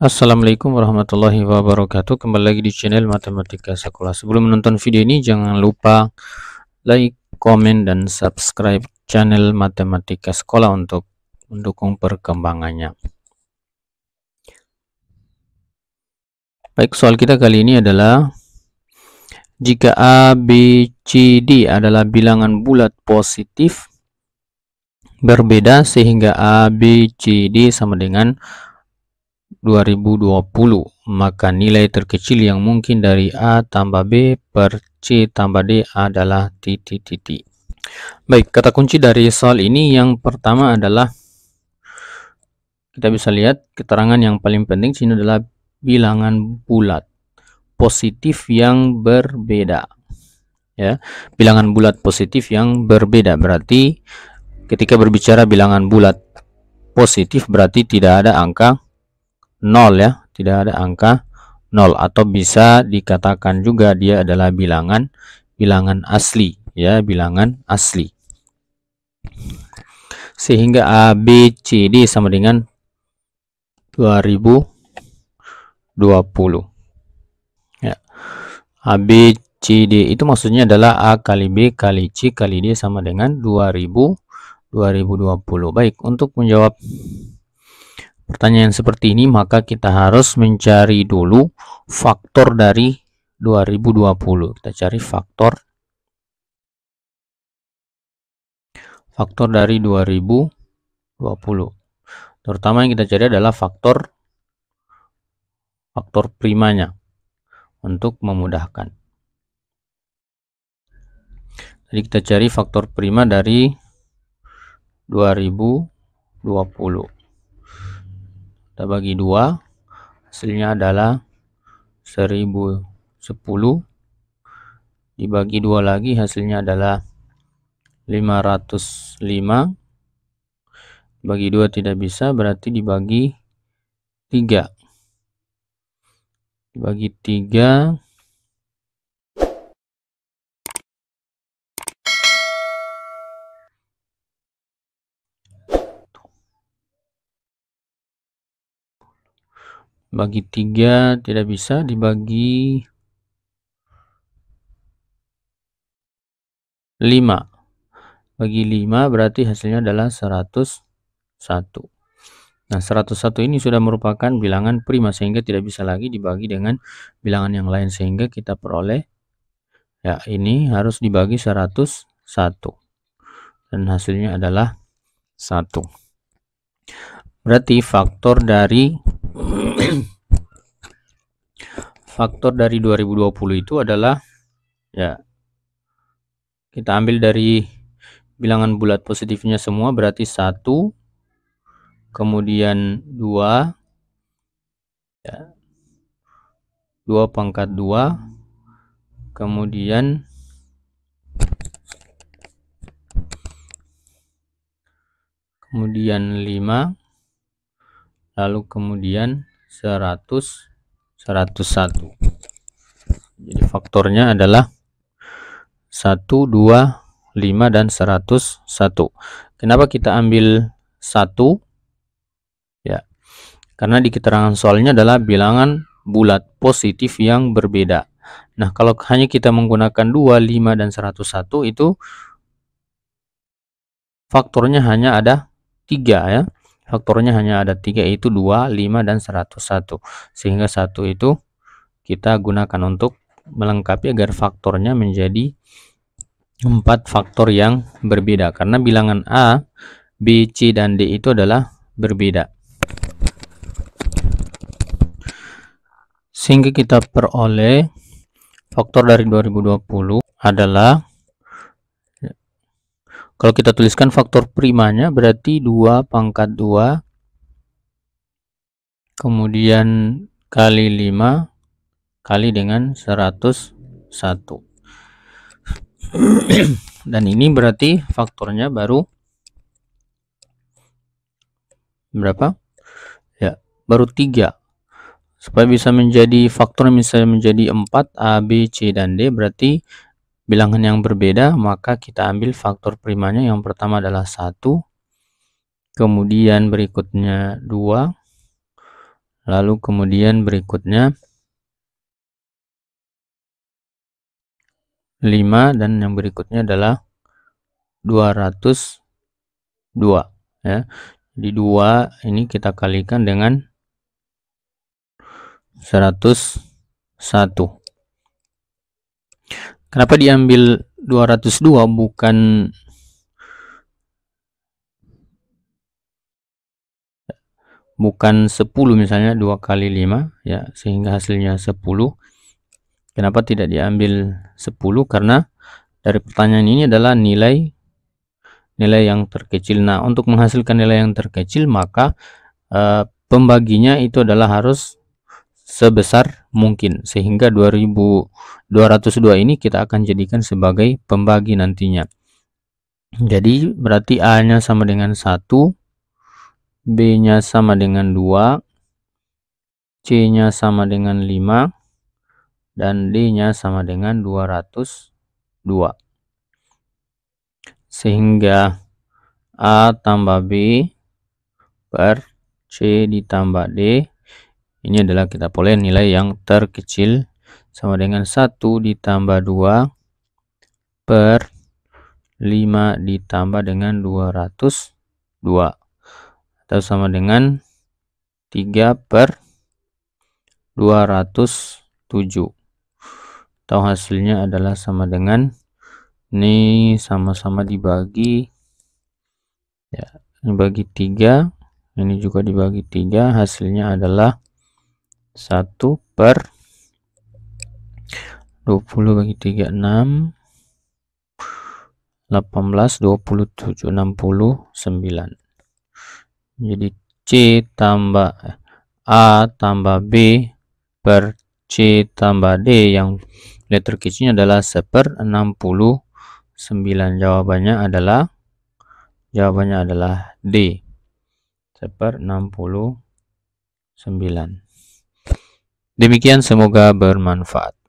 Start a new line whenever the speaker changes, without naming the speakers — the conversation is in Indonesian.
Assalamualaikum warahmatullahi wabarakatuh. Kembali lagi di channel Matematika Sekolah. Sebelum menonton video ini, jangan lupa like, komen, dan subscribe channel Matematika Sekolah untuk mendukung perkembangannya. Baik, soal kita kali ini adalah jika A, B, C, D adalah bilangan bulat positif berbeda sehingga A, B, C, D sama dengan 2020, maka nilai terkecil yang mungkin dari A tambah B per C tambah D adalah titik-titik. Baik, kata kunci dari soal ini yang pertama adalah kita bisa lihat keterangan yang paling penting sini adalah bilangan bulat positif yang berbeda. Ya, bilangan bulat positif yang berbeda berarti ketika berbicara bilangan bulat positif berarti tidak ada angka 0 ya, tidak ada angka 0 atau bisa dikatakan juga dia adalah bilangan asli ya, bilangan asli. Sehingga A, B, C, D sama dengan 2020 ya. A, B, C, D itu maksudnya adalah A kali B kali C kali D sama dengan 2020. Baik, untuk menjawab pertanyaan seperti ini maka kita harus mencari dulu faktor dari 2020. Kita cari faktor dari 2020. Terutama yang kita cari adalah faktor primanya untuk memudahkan. Jadi kita cari faktor prima dari 2020. Kita bagi 2, hasilnya adalah 1010. Dibagi 2 lagi hasilnya adalah 505. Bagi 2 tidak bisa, berarti dibagi 3. Dibagi 3 bagi 3 tidak bisa, dibagi 5. Bagi 5 berarti hasilnya adalah 101. Nah, 101 ini sudah merupakan bilangan prima sehingga tidak bisa lagi dibagi dengan bilangan yang lain sehingga kita peroleh ya ini harus dibagi 101 dan hasilnya adalah 1. Berarti faktor dari 2020 itu adalah ya kita ambil dari bilangan bulat positifnya semua berarti 1, kemudian 2 ya, 2 pangkat 2, kemudian kemudian 5, lalu kemudian 100, 101. Jadi faktornya adalah 1, 2, 5, dan 101. Kenapa kita ambil 1? Ya, karena di keterangan soalnya adalah bilangan bulat positif yang berbeda. Nah, kalau hanya kita menggunakan 2, 5, dan 101 itu faktornya hanya ada 3 ya. Faktornya hanya ada 3 yaitu 2, 5, dan 101. Sehingga 1 itu kita gunakan untuk melengkapi agar faktornya menjadi 4 faktor yang berbeda. Karena bilangan A, B, C, dan D itu adalah berbeda. Sehingga kita peroleh faktor dari 2020 adalah, kalau kita tuliskan faktor primanya berarti 2 pangkat 2 kemudian kali 5 kali dengan 101. Dan ini berarti faktornya baru berapa? Ya, baru 3. Supaya bisa menjadi faktor misalnya menjadi 4 A, B, C, dan D berarti bilangan yang berbeda, maka kita ambil faktor primanya. Yang pertama adalah 1, kemudian berikutnya 2, Lalu kemudian berikutnya 5 dan yang berikutnya adalah 202 ya. Di 2 ini kita kalikan dengan 101. Kenapa diambil 202 bukan 10 misalnya, 2 kali 5 ya, sehingga hasilnya 10. Kenapa tidak diambil 10? Karena dari pertanyaan ini adalah nilai yang terkecil. Nah, untuk menghasilkan nilai yang terkecil maka pembaginya itu adalah harus sebesar mungkin, sehingga 202 ini kita akan jadikan sebagai pembagi nantinya. Jadi berarti A nya sama dengan 1, B nya sama dengan 2, C nya sama dengan 5, dan D nya sama dengan 202. Sehingga A tambah B per C ditambah D ini adalah kita peroleh nilai yang terkecil sama dengan 1 ditambah 2 per 5 ditambah dengan 202 atau sama dengan 3 per 207, atau hasilnya adalah sama dengan ini, sama-sama dibagi ya, ini bagi 3, ini juga dibagi 3, hasilnya adalah 1 per 20 bagi 3 6, 18, 27, 69. Jadi C tambah A tambah B per C tambah D yang nilai terkecilnya adalah 1/69. Jawabannya adalah D, 1/69. Demikian, semoga bermanfaat.